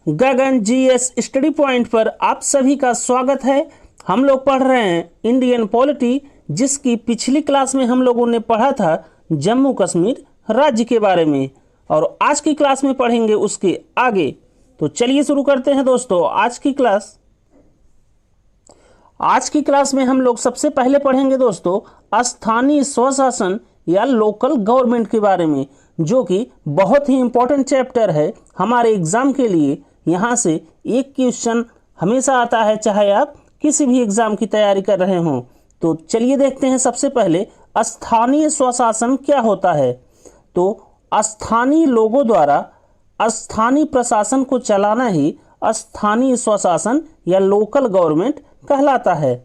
गगन GS study point पर आप सभी का स्वागत है। हम लोग पढ़ रहे हैं इंडियन पॉलिटी, जिसकी पिछली क्लास में हम लोगों ने पढ़ा था जम्मू कश्मीर राज्य के बारे में, और आज की क्लास में पढ़ेंगे उसके आगे। तो चलिए शुरू करते हैं दोस्तों आज की क्लास। आज की क्लास में हम लोग सबसे पहले पढ़ेंगे दोस्तों स्थानीय स्वशासन या लोकल गवर्नमेंट के बारे में, जो कि बहुत ही इंपॉर्टेंट चैप्टर है हमारे एग्जाम के लिए। यहाँ से एक क्वेश्चन हमेशा आता है, चाहे आप किसी भी एग्जाम की तैयारी कर रहे हों। तो चलिए देखते हैं सबसे पहले स्थानीय स्वशासन क्या होता है। तो स्थानीय लोगों द्वारा स्थानीय प्रशासन को चलाना ही स्थानीय स्वशासन या लोकल गवर्नमेंट कहलाता है।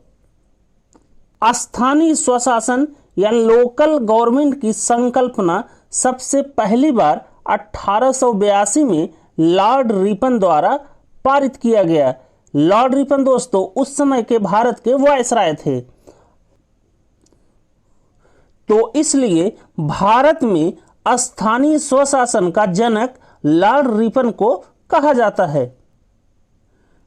स्थानीय स्वशासन या लोकल गवर्नमेंट की संकल्पना सबसे पहली बार 1882 में लॉर्ड रिपन द्वारा पारित किया गया। लॉर्ड रिपन दोस्तों उस समय के भारत के वायसराय थे, तो इसलिए भारत में स्थानीय स्वशासन का जनक लॉर्ड रिपन को कहा जाता है।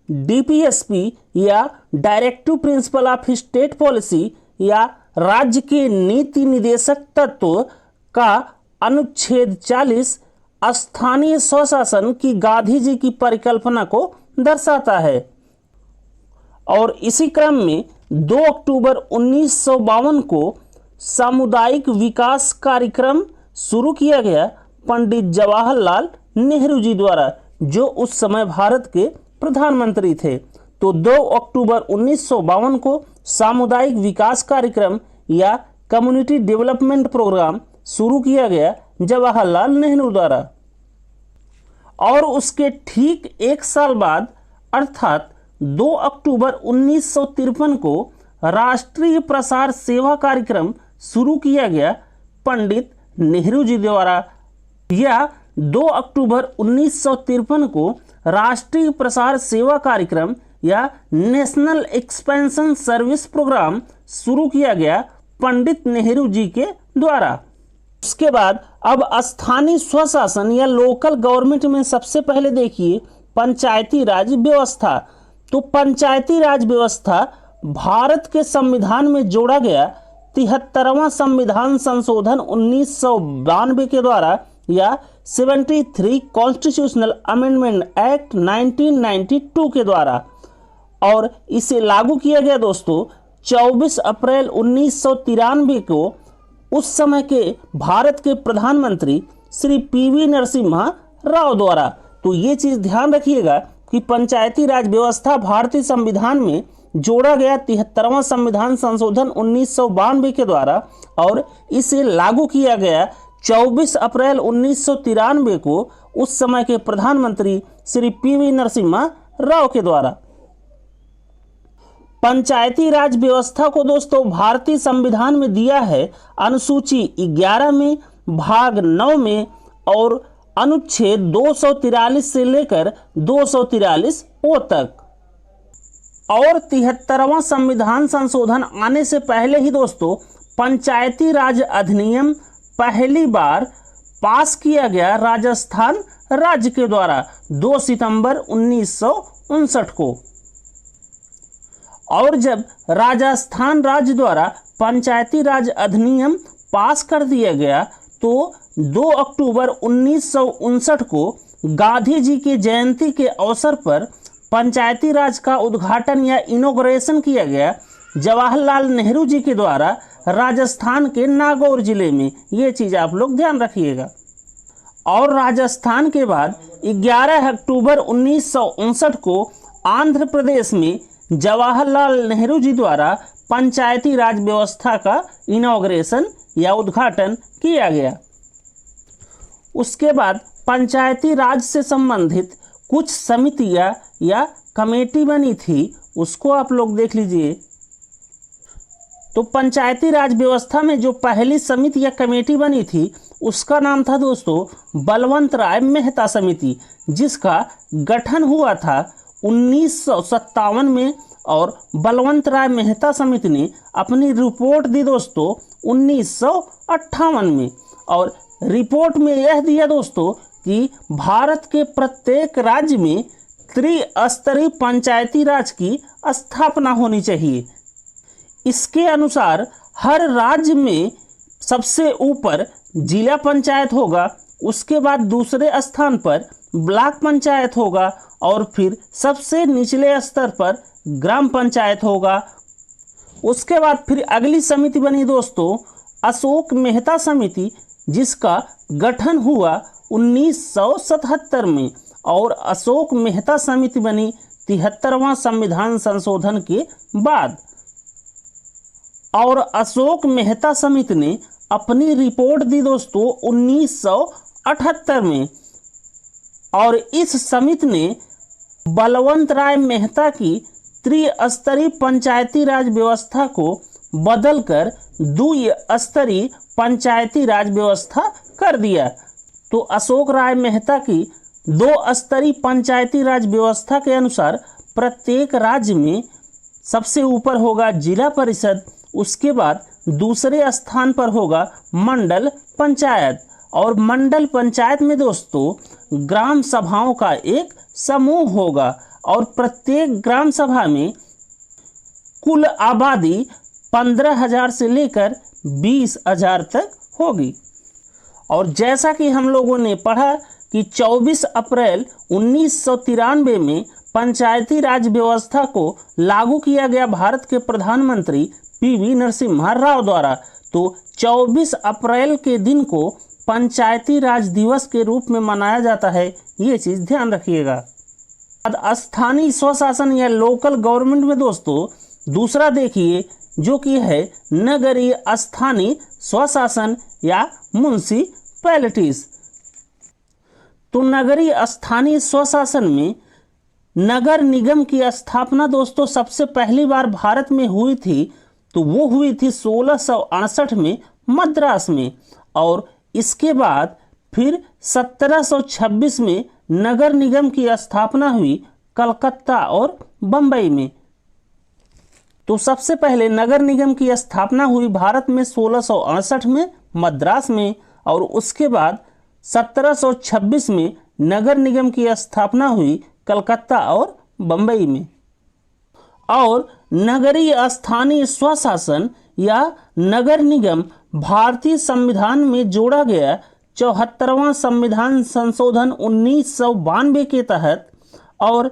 डीपीएसपी या directive principle of state policy या राज्य के नीति निदेशक तत्व का अनुच्छेद 40 स्थानीय स्वशासन की गांधी जी की परिकल्पना को दर्शाता है। और इसी क्रम में 2 अक्टूबर 1952 को सामुदायिक विकास कार्यक्रम शुरू किया गया पंडित जवाहरलाल नेहरू जी द्वारा, जो उस समय भारत के प्रधानमंत्री थे। तो 2 अक्टूबर 1952 को सामुदायिक विकास कार्यक्रम या कम्युनिटी डेवलपमेंट प्रोग्राम शुरू किया गया जवाहरलाल नेहरू द्वारा। और उसके ठीक एक साल बाद अर्थात 2 अक्टूबर 1953 को राष्ट्रीय प्रसार सेवा कार्यक्रम शुरू किया गया पंडित नेहरू जी द्वारा। या 2 अक्टूबर 1953 को राष्ट्रीय प्रसार सेवा कार्यक्रम या नेशनल एक्सपेंशन सर्विस प्रोग्राम शुरू किया गया पंडित नेहरू जी के द्वारा। उसके बाद अब स्थानीय स्वशासन या लोकल गवर्नमेंट में सबसे पहले देखिए पंचायती राज व्यवस्था। तो पंचायती राज व्यवस्था भारत के संविधान में जोड़ा गया 73वां संविधान संशोधन 1992 के द्वारा या 73 कॉन्स्टिट्यूशनल अमेंडमेंट एक्ट 1992 के द्वारा, और इसे लागू किया गया दोस्तों 24 अप्रैल 1993 को उस समय के भारत के प्रधानमंत्री श्री पीवी नरसिम्हा राव द्वारा। तो ये चीज ध्यान रखिएगा कि पंचायती राज व्यवस्था भारतीय संविधान में जोड़ा गया 73वां संविधान संशोधन 1992 के द्वारा, और इसे लागू किया गया 24 अप्रैल 1993 को उस समय के प्रधानमंत्री श्री पीवी नरसिम्हा राव के द्वारा। पंचायती राज व्यवस्था को दोस्तों भारतीय संविधान में दिया है अनुसूची 11 में भाग 9 में और अनुच्छेद 243 से लेकर 243 ओ तक। और 73वां संविधान संशोधन आने से पहले ही दोस्तों पंचायती राज अधिनियम पहली बार पास किया गया राजस्थान राज्य के द्वारा 2 सितंबर 1959 को। और जब राजस्थान राज्य द्वारा पंचायती राज अधिनियम पास कर दिया गया तो 2 अक्टूबर 1959 को गांधी जी की जयंती के अवसर पर पंचायती राज का उद्घाटन या इनॉग्रेशन किया गया जवाहरलाल नेहरू जी के द्वारा राजस्थान के नागौर जिले में। ये चीज़ आप लोग ध्यान रखिएगा। और राजस्थान के बाद 11 अक्टूबर 1959 को आंध्र प्रदेश में जवाहरलाल नेहरू जी द्वारा पंचायती राज व्यवस्था का इनॉग्रेशन या उद्घाटन किया गया। उसके बाद पंचायती राज से संबंधित कुछ समितियां या कमेटी बनी थी, उसको आप लोग देख लीजिए। तो पंचायती राज व्यवस्था में जो पहली समिति या कमेटी बनी थी उसका नाम था दोस्तों बलवंत राय मेहता समिति, जिसका गठन हुआ था 1957 में। और बलवंत राय मेहता समिति ने अपनी रिपोर्ट दी दोस्तों 1958 में, और रिपोर्ट में यह दिया दोस्तों कि भारत के प्रत्येक राज्य में त्रिस्तरीय पंचायती राज की स्थापना होनी चाहिए। इसके अनुसार हर राज्य में सबसे ऊपर जिला पंचायत होगा, उसके बाद दूसरे स्थान पर ब्लॉक पंचायत होगा और फिर सबसे निचले स्तर पर ग्राम पंचायत होगा। उसके बाद फिर अगली समिति बनी दोस्तों अशोक मेहता समिति, जिसका गठन हुआ 1977 में और अशोक मेहता समिति बनी 73वां संविधान संशोधन के बाद। और अशोक मेहता समिति ने अपनी रिपोर्ट दी दोस्तों 1978 में और इस समिति ने बलवंत राय मेहता की त्रिस्तरीय पंचायती राज व्यवस्था को बदलकर द्विस्तरीय पंचायती राज व्यवस्था कर दिया। तो अशोक राय मेहता की 2 स्तरीय पंचायती राज व्यवस्था के अनुसार प्रत्येक राज्य में सबसे ऊपर होगा जिला परिषद, उसके बाद दूसरे स्थान पर होगा मंडल पंचायत और मंडल पंचायत में दोस्तों ग्राम सभाओं का एक समूह होगा और प्रत्येक ग्राम सभा में कुल आबादी 15,000 से लेकर 20,000 तक होगी। और जैसा कि हम लोगों ने पढ़ा कि 24 अप्रैल 1993 में पंचायती राज व्यवस्था को लागू किया गया भारत के प्रधानमंत्री पीवी नरसिम्हा राव द्वारा। तो 24 अप्रैल के दिन को पंचायती राज दिवस के रूप में मनाया जाता है, ये चीज़ ध्यान रखिएगा। स्थानीय स्वशासन या लोकल गवर्नमेंट में दोस्तों दूसरा देखिए जो कि है नगरीय स्थानीय स्वशासन या म्युनिसिपैलिटीज। तो नगरीय स्थानीय स्वशासन में नगर निगम की स्थापना दोस्तों सबसे पहली बार भारत में हुई थी, तो वो हुई थी 1668 में मद्रास में और इसके बाद फिर 1726 में नगर निगम की स्थापना हुई कलकत्ता और बम्बई में। तो सबसे पहले नगर निगम की स्थापना हुई भारत में 1668 में मद्रास में और उसके बाद 1726 में नगर निगम की स्थापना हुई कलकत्ता और बम्बई में। और नगरीय स्थानीय स्वशासन या नगर निगम भारतीय संविधान में जोड़ा गया 74वां संविधान संशोधन 1992 के तहत और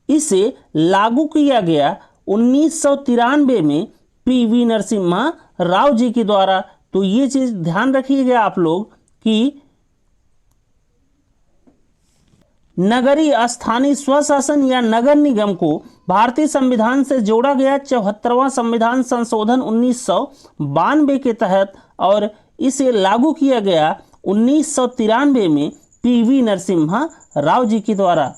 इसे लागू किया गया 1993 में पीवी नरसिम्हा राव जी के द्वारा। तो ये चीज़ ध्यान रखिएगा आप लोग कि नगरीय स्थानीय स्वशासन या नगर निगम को भारतीय संविधान से जोड़ा गया 74वां संविधान संशोधन 1992 के तहत और इसे लागू किया गया 1993 में पीवी नरसिम्हा राव जी के द्वारा।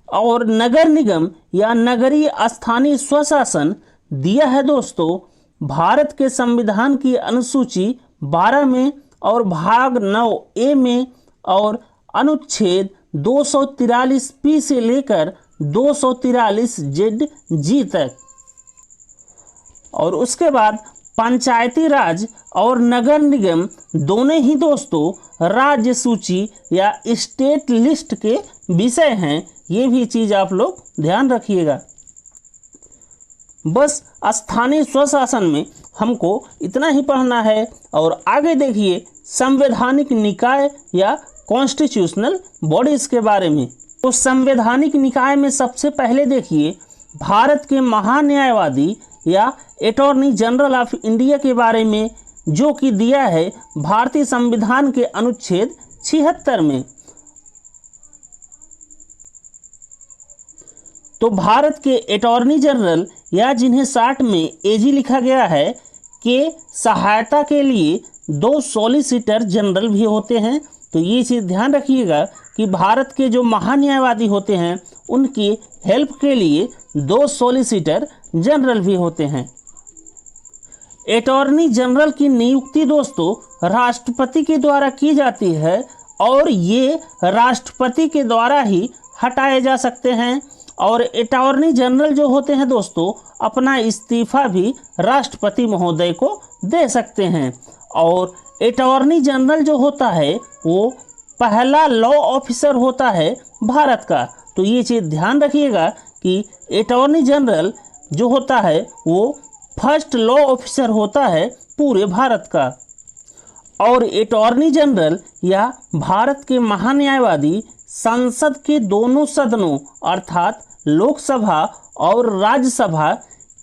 और नगर निगम या नगरीय स्थानीय स्वशासन दिया है दोस्तों भारत के संविधान की अनुसूची 12 में और भाग 9A में और अनुच्छेद 243P से लेकर 243ZG तक। और उसके बाद पंचायती राज और नगर निगम दोनों ही दोस्तों राज्य सूची या स्टेट लिस्ट के विषय हैं, ये भी चीज़ आप लोग ध्यान रखिएगा। बस स्थानीय स्वशासन में हमको इतना ही पढ़ना है। और आगे देखिए संवैधानिक निकाय या कॉन्स्टिट्यूशनल बॉडीज के बारे में। तो संवैधानिक निकाय में सबसे पहले देखिए भारत के महान्यायवादी या अटॉर्नी जनरल ऑफ इंडिया के बारे में, जो कि दिया है भारतीय संविधान के अनुच्छेद 76 में। तो भारत के अटॉर्नी जनरल या जिन्हें शॉर्ट में एजी लिखा गया है के सहायता के लिए 2 सॉलिसिटर जनरल भी होते हैं। तो ये चीज़ ध्यान रखिएगा कि भारत के जो महान्यायवादी होते हैं उनकी हेल्प के लिए 2 सॉलिसिटर जनरल भी होते हैं। अटॉर्नी जनरल की नियुक्ति दोस्तों राष्ट्रपति के द्वारा की जाती है और ये राष्ट्रपति के द्वारा ही हटाए जा सकते हैं। और अटॉर्नी जनरल जो होते हैं दोस्तों अपना इस्तीफा भी राष्ट्रपति महोदय को दे सकते हैं। और अटॉर्नी जनरल जो होता है वो पहला लॉ ऑफिसर होता है भारत का। तो ये चीज़ ध्यान रखिएगा कि अटॉर्नी जनरल जो होता है वो फर्स्ट लॉ ऑफिसर होता है पूरे भारत का। और अटॉर्नी जनरल या भारत के महान्यायवादी संसद के दोनों सदनों अर्थात लोकसभा और राज्यसभा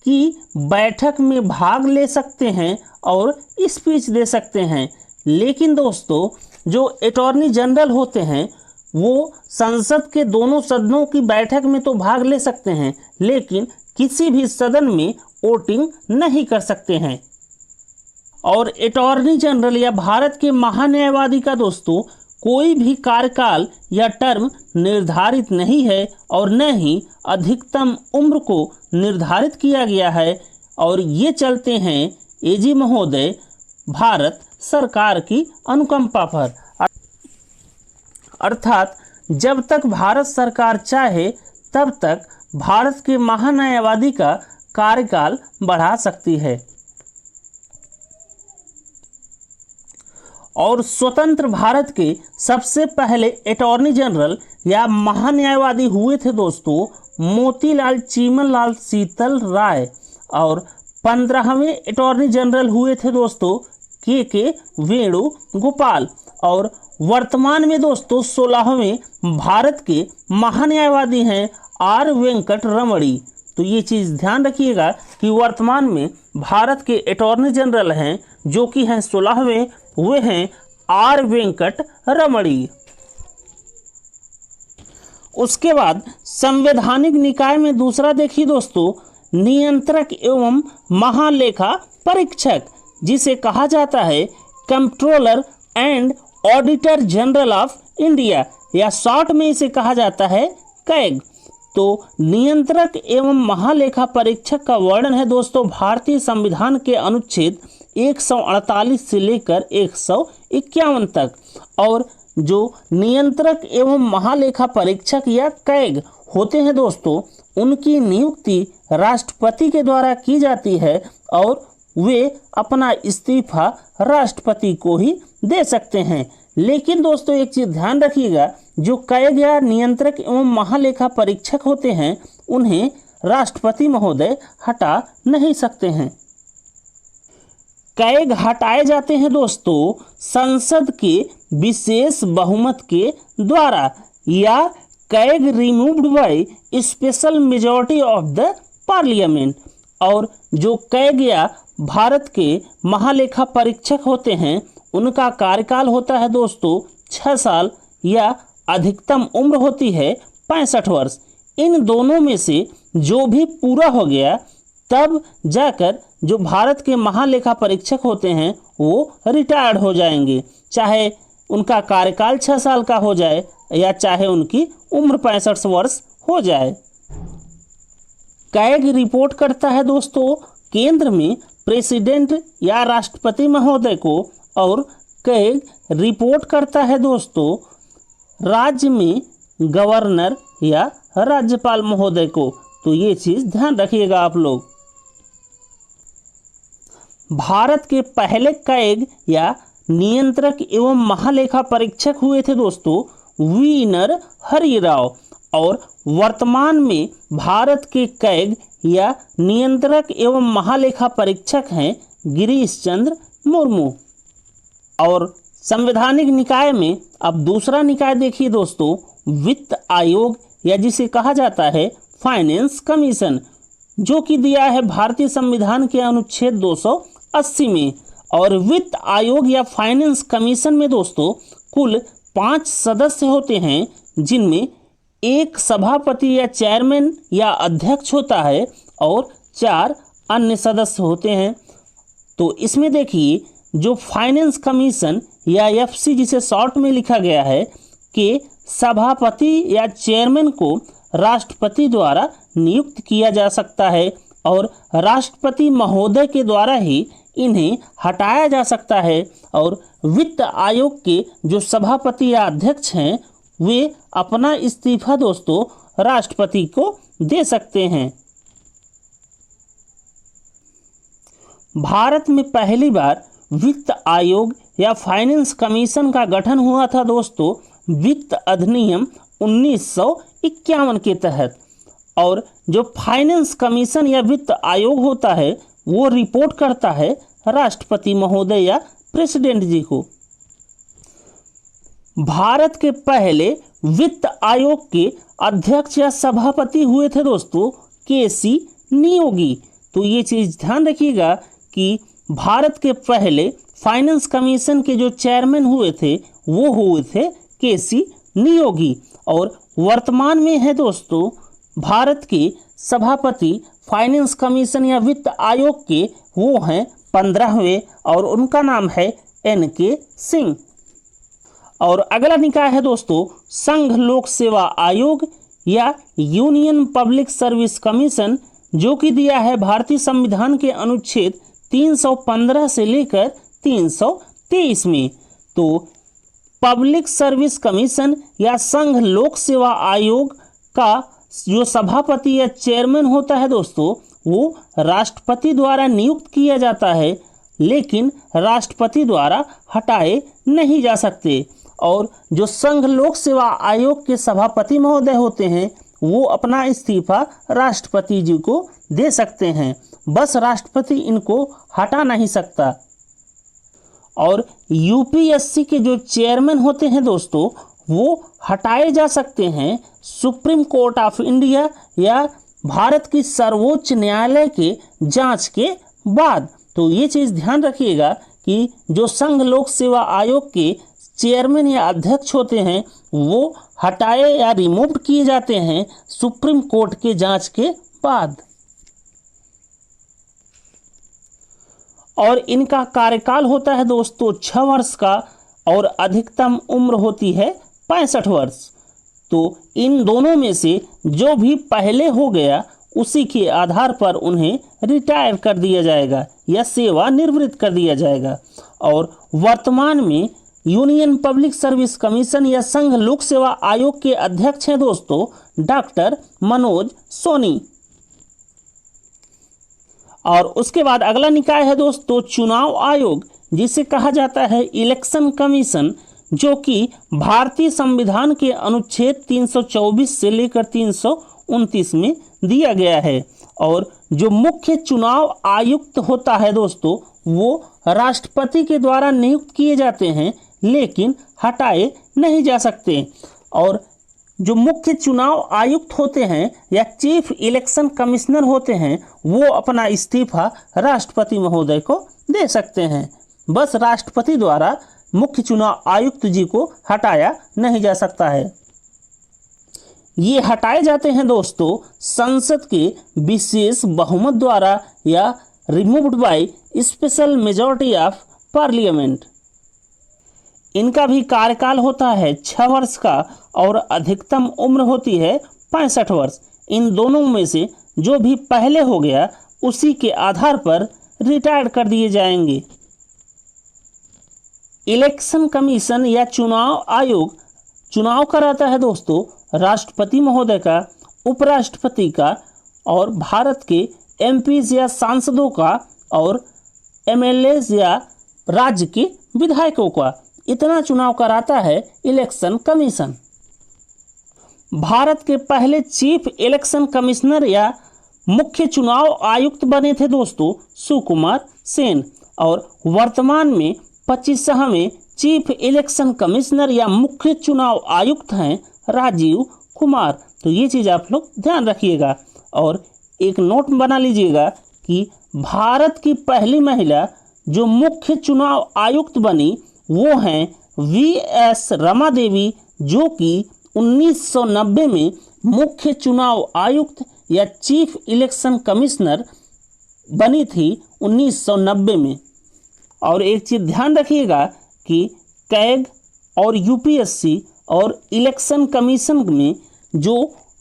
की बैठक में भाग ले सकते हैं और स्पीच दे सकते हैं। लेकिन दोस्तों जो अटॉर्नी जनरल होते हैं वो संसद के दोनों सदनों की बैठक में तो भाग ले सकते हैं, लेकिन किसी भी सदन में वोटिंग नहीं कर सकते हैं। और अटॉर्नी जनरल या भारत के महान्यायवादी का दोस्तों कोई भी कार्यकाल या टर्म निर्धारित नहीं है और न ही अधिकतम उम्र को निर्धारित किया गया है, और ये चलते हैं एजी महोदय भारत सरकार की अनुकंपा पर। अर्थात जब तक भारत सरकार चाहे तब तक भारत के महान्यायवादी का कार्यकाल बढ़ा सकती है। और स्वतंत्र भारत के सबसे पहले अटॉर्नी जनरल या महान्यायवादी हुए थे दोस्तों मोतीलाल चीमनलाल शीतल राय, और 15वें अटॉर्नी जनरल हुए थे दोस्तों के वेणुगोपाल, और वर्तमान में दोस्तों 16वें भारत के महान्यायवादी हैं आर वेंकट रमणी। तो ये चीज़ ध्यान रखिएगा कि वर्तमान में भारत के अटॉर्नी जनरल हैं जो कि हैं 16वें, वे हैं आर वेंकट रमणी। उसके बाद संवैधानिक निकाय में दूसरा देखिए दोस्तों नियंत्रक एवं महालेखा परीक्षक, जिसे कहा जाता है controller and auditor general of India, या शॉर्ट में इसे कहा जाता है कैग। तो नियंत्रक एवं महालेखा परीक्षक का वर्णन है दोस्तों भारतीय संविधान के अनुच्छेद 148 से लेकर 151 तक। और जो नियंत्रक एवं महालेखा परीक्षक या कैग होते हैं दोस्तों उनकी नियुक्ति राष्ट्रपति के द्वारा की जाती है और वे अपना इस्तीफा राष्ट्रपति को ही दे सकते हैं। लेकिन दोस्तों एक चीज़ ध्यान रखिएगा, जो कैग या नियंत्रक एवं महालेखा परीक्षक होते हैं उन्हें राष्ट्रपति महोदय हटा नहीं सकते हैं। कैग हटाए जाते हैं दोस्तों संसद के विशेष बहुमत के द्वारा, या CAG removed by special majority of the parliament. और जो कैग या भारत के महालेखा परीक्षक होते हैं उनका कार्यकाल होता है दोस्तों 6 साल या अधिकतम उम्र होती है 65 वर्ष। इन दोनों में से जो भी पूरा हो गया तब जाकर जो भारत के महालेखा परीक्षक होते हैं वो रिटायर्ड हो जाएंगे, चाहे उनका कार्यकाल 6 साल का हो जाए या चाहे उनकी उम्र 65 वर्ष हो जाए। कैग रिपोर्ट करता है दोस्तों केंद्र में प्रेसिडेंट या राष्ट्रपति महोदय को, और कैग रिपोर्ट करता है दोस्तों राज्य में गवर्नर या राज्यपाल महोदय को। तो ये चीज़ ध्यान रखिएगा आप लोग। भारत के पहले कैग या नियंत्रक एवं महालेखा परीक्षक हुए थे दोस्तों वीनर हरिराव, और वर्तमान में भारत के कैग या नियंत्रक एवं महालेखा परीक्षक हैं गिरीश चंद्र मुर्मू। और संवैधानिक निकाय में अब दूसरा निकाय देखिए दोस्तों वित्त आयोग, या जिसे कहा जाता है फाइनेंस कमीशन, जो कि दिया है भारतीय संविधान के अनुच्छेद 280 में। और वित्त आयोग या फाइनेंस कमीशन में दोस्तों कुल 5 सदस्य होते हैं, जिनमें एक सभापति या चेयरमैन या अध्यक्ष होता है और 4 अन्य सदस्य होते हैं। तो इसमें देखिए जो फाइनेंस कमीशन या एफसी जिसे शॉर्ट में लिखा गया है कि सभापति या चेयरमैन को राष्ट्रपति द्वारा नियुक्त किया जा सकता है और राष्ट्रपति महोदय के द्वारा ही इन्हें हटाया जा सकता है। और वित्त आयोग के जो सभापति या अध्यक्ष हैं वे अपना इस्तीफा दोस्तों राष्ट्रपति को दे सकते हैं। भारत में पहली बार वित्त आयोग या फाइनेंस कमीशन का गठन हुआ था दोस्तों वित्त अधिनियम 1951 के तहत। और जो फाइनेंस कमीशन या वित्त आयोग होता है वो रिपोर्ट करता है राष्ट्रपति महोदय या प्रेसिडेंट जी को। भारत के पहले वित्त आयोग के अध्यक्ष या सभापति हुए थे दोस्तों केसी नियोगी। तो ये चीज ध्यान रखिएगा कि भारत के पहले फाइनेंस कमीशन के जो चेयरमैन हुए थे वो हुए थे केसी नियोगी। और वर्तमान में है दोस्तों भारत के सभापति फाइनेंस कमीशन या वित्त आयोग के वो हैं 15वें और उनका नाम है एनके सिंह। और अगला निकाय है दोस्तों संघ लोक सेवा आयोग या यूनियन पब्लिक सर्विस कमीशन, जो कि दिया है भारतीय संविधान के अनुच्छेद 315 से लेकर 323 में। तो पब्लिक सर्विस कमीशन या संघ लोक सेवा आयोग का जो सभापति या चेयरमैन होता है दोस्तों वो राष्ट्रपति द्वारा नियुक्त किया जाता है, लेकिन राष्ट्रपति द्वारा हटाए नहीं जा सकते। और जो संघ लोक सेवा आयोग के सभापति महोदय होते हैं वो अपना इस्तीफा राष्ट्रपति जी को दे सकते हैं, बस राष्ट्रपति इनको हटा नहीं सकता। और यूपीएससी के जो चेयरमैन होते हैं दोस्तों वो हटाए जा सकते हैं सुप्रीम कोर्ट ऑफ इंडिया या भारत की सर्वोच्च न्यायालय के जांच के बाद। तो ये चीज़ ध्यान रखिएगा कि जो संघ लोक सेवा आयोग के चेयरमैन या अध्यक्ष होते हैं वो हटाए या रिमूव किए जाते हैं सुप्रीम कोर्ट के जांच के बाद। और इनका कार्यकाल होता है दोस्तों 6 वर्ष का और अधिकतम उम्र होती है 65 वर्ष। तो इन दोनों में से जो भी पहले हो गया उसी के आधार पर उन्हें रिटायर कर दिया जाएगा या सेवा निवृत्त कर दिया जाएगा। और वर्तमान में यूनियन पब्लिक सर्विस कमीशन या संघ लोक सेवा आयोग के अध्यक्ष हैं दोस्तों डॉक्टर मनोज सोनी। और उसके बाद अगला निकाय है दोस्तों चुनाव आयोग, जिसे कहा जाता है इलेक्शन कमीशन, जो कि भारतीय संविधान के अनुच्छेद 324 से लेकर 329 में दिया गया है। और जो मुख्य चुनाव आयुक्त होता है दोस्तों वो राष्ट्रपति के द्वारा नियुक्त किए जाते हैं, लेकिन हटाए नहीं जा सकते। और जो मुख्य चुनाव आयुक्त होते हैं या चीफ इलेक्शन कमिश्नर होते हैं वो अपना इस्तीफा राष्ट्रपति महोदय को दे सकते हैं, बस राष्ट्रपति द्वारा मुख्य चुनाव आयुक्त जी को हटाया नहीं जा सकता है। ये हटाए जाते हैं दोस्तों संसद के विशेष बहुमत द्वारा या removed by special majority of parliament. इनका भी कार्यकाल होता है 6 वर्ष का और अधिकतम उम्र होती है 65 वर्ष। इन दोनों में से जो भी पहले हो गया उसी के आधार पर रिटायर कर दिए जाएंगे। इलेक्शन कमीशन या चुनाव आयोग चुनाव कराता है दोस्तों राष्ट्रपति महोदय का, उपराष्ट्रपति का और भारत के एमपीज या सांसदों का और एमएलएज या राज्य के विधायकों का। इतना चुनाव कराता है इलेक्शन कमीशन। भारत के पहले चीफ इलेक्शन कमिश्नर या मुख्य चुनाव आयुक्त बने थे दोस्तों सुकुमार सेन। और वर्तमान में 25वें चीफ इलेक्शन कमिश्नर या मुख्य चुनाव आयुक्त हैं राजीव कुमार। तो ये चीज़ आप लोग ध्यान रखिएगा और एक नोट बना लीजिएगा कि भारत की पहली महिला जो मुख्य चुनाव आयुक्त बनी वो हैं वीएस रमा देवी, जो कि 1990 में मुख्य चुनाव आयुक्त या चीफ इलेक्शन कमिश्नर बनी थी 1990 में। और एक चीज़ ध्यान रखिएगा कि कैग और यूपीएससी और इलेक्शन कमीशन में जो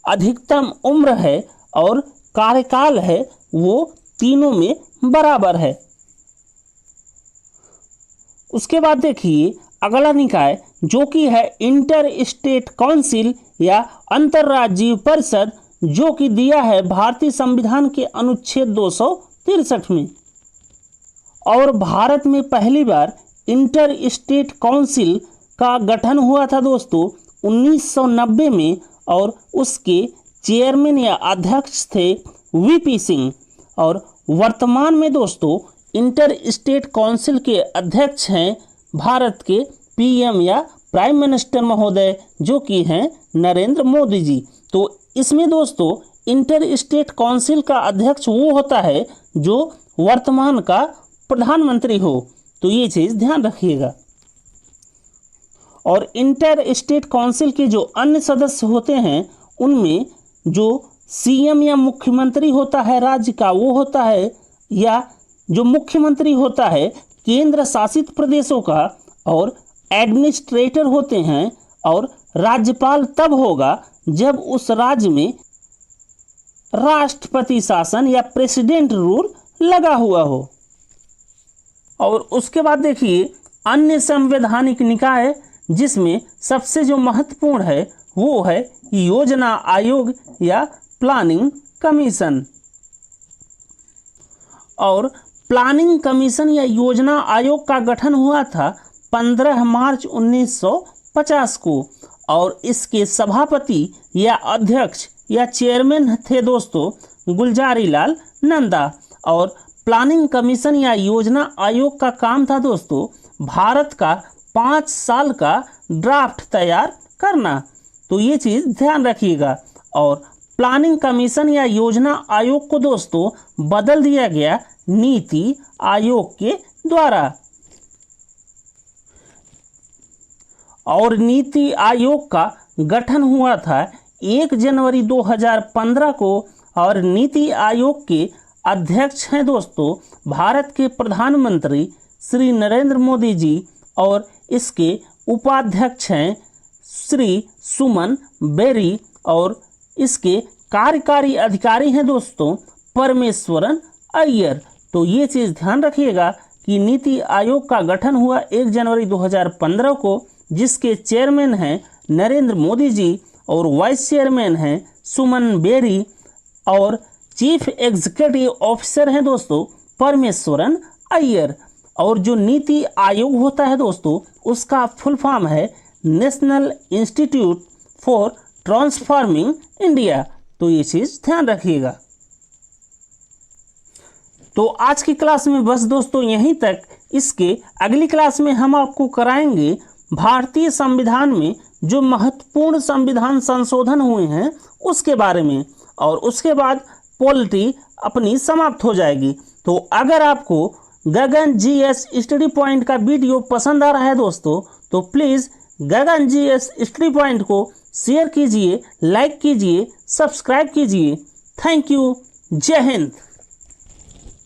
अधिकतम उम्र है और कार्यकाल है वो तीनों में बराबर है। उसके बाद देखिए अगला निकाय जो कि है इंटर स्टेट काउंसिल या अंतर्राज्यीय परिषद, जो कि दिया है भारतीय संविधान के अनुच्छेद 263 में। और भारत में पहली बार इंटर स्टेट काउंसिल का गठन हुआ था दोस्तों 1990 में, और उसके चेयरमैन या अध्यक्ष थे वीपी सिंह। और वर्तमान में दोस्तों इंटर स्टेट काउंसिल के अध्यक्ष हैं भारत के पीएम या प्राइम मिनिस्टर महोदय, जो कि हैं नरेंद्र मोदी जी। तो इसमें दोस्तों इंटर स्टेट काउंसिल का अध्यक्ष वो होता है जो वर्तमान का प्रधानमंत्री हो, तो ये चीज़ ध्यान रखिएगा। और इंटर स्टेट काउंसिल के जो अन्य सदस्य होते हैं उनमें जो सीएम या मुख्यमंत्री होता है राज्य का वो होता है, या जो मुख्यमंत्री होता है केंद्र शासित प्रदेशों का, और एडमिनिस्ट्रेटर होते हैं, और राज्यपाल तब होगा जब उस राज्य में राष्ट्रपति शासन या प्रेसिडेंट रूल लगा हुआ हो। और उसके बाद देखिए अन्य संवैधानिक निकाय, जिसमें सबसे जो महत्वपूर्ण है वो है योजना आयोग या प्लानिंग कमीशन। और प्लानिंग कमीशन या योजना आयोग का गठन हुआ था 15 मार्च 1950 को, और इसके सभापति या अध्यक्ष या चेयरमैन थे दोस्तों गुलजारी लाल नंदा। और प्लानिंग कमीशन या योजना आयोग का काम था दोस्तों भारत का 5 साल का ड्राफ्ट तैयार करना, तो ये चीज़ ध्यान रखिएगा। और प्लानिंग कमीशन या योजना आयोग को दोस्तों बदल दिया गया नीति आयोग के द्वारा। और नीति आयोग का गठन हुआ था 1 जनवरी 2015 को, और नीति आयोग के अध्यक्ष हैं दोस्तों भारत के प्रधानमंत्री श्री नरेंद्र मोदी जी, और इसके उपाध्यक्ष हैं श्री सुमन बेरी, और इसके कार्यकारी अधिकारी हैं दोस्तों परमेश्वरन अय्यर। तो ये चीज़ ध्यान रखिएगा कि नीति आयोग का गठन हुआ 1 जनवरी 2015 को, जिसके चेयरमैन हैं नरेंद्र मोदी जी, और वाइस चेयरमैन हैं सुमन बेरी, और चीफ एग्जीक्यूटिव ऑफिसर हैं दोस्तों परमेश्वरन अय्यर। और जो नीति आयोग होता है दोस्तों उसका फुल फॉर्म है national institute for transforming India. तो ये चीज़ ध्यान रखिएगा। तो आज की क्लास में बस दोस्तों यहीं तक। इसके अगली क्लास में हम आपको कराएंगे भारतीय संविधान में जो महत्वपूर्ण संविधान संशोधन हुए हैं उसके बारे में, और उसके बाद पॉलिटी अपनी समाप्त हो जाएगी। तो अगर आपको गगन जीएस स्टडी पॉइंट का वीडियो पसंद आ रहा है दोस्तों, तो please Gagan GS study point को शेयर कीजिए, लाइक कीजिए, सब्सक्राइब कीजिए। Thank you. जय हिंद।